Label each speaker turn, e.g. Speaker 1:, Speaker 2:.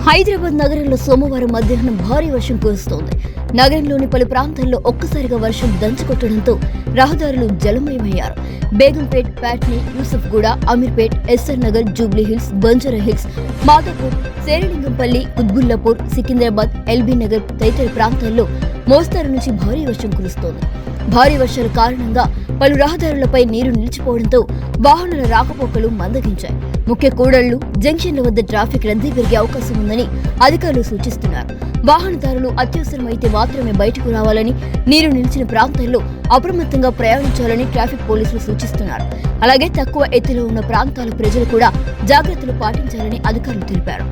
Speaker 1: హైదరాబాద్ నగరంలో సోమవారం మధ్యాహ్నం భారీ వర్షం కురుస్తోంది. నగరంలోని పలు ప్రాంతాల్లో ఒక్కసారిగా వర్షం దంచుకొట్టడంతో రహదారులు జలమయమయ్యారు. బేగంపేట్, ప్యాట్నీ, యూసఫ్గూడ, అమీర్పేట్, ఎస్ఆర్ నగర్, జూబ్లీ హిల్స్, బంజారా హిల్స్, మాదాపూర్, శేరిలింగంపల్లి, కుత్బుల్లాపూర్, సికింద్రాబాద్, ఎల్బీ నగర్ తదితర ప్రాంతాల్లో మోస్తారు నుంచి భారీ వర్షం కురుస్తోంది. భారీ వర్షాల కారణంగా పలు రహదారులపై నీరు నిలిచిపోవడంతో వాహనాల రాకపోకలు మందగించాయి. ముఖ్య కూడళ్లు, జంక్షన్ల వద్ద ట్రాఫిక్ రద్దీ పెరిగే అవకాశం ఉందని అధికారులు సూచిస్తున్నారు. వాహనదారులు అత్యవసరమైతే మాత్రమే బయటకు రావాలని, నీరు నిలిచిన ప్రాంతాల్లో అప్రమత్తంగా ప్రయాణించాలని ట్రాఫిక్ పోలీసులు సూచిస్తున్నారు. అలాగే తక్కువ ఎత్తులో ఉన్న ప్రాంతాల ప్రజలు కూడా జాగ్రత్తలు పాటించాలని అధికారులు తెలిపారు.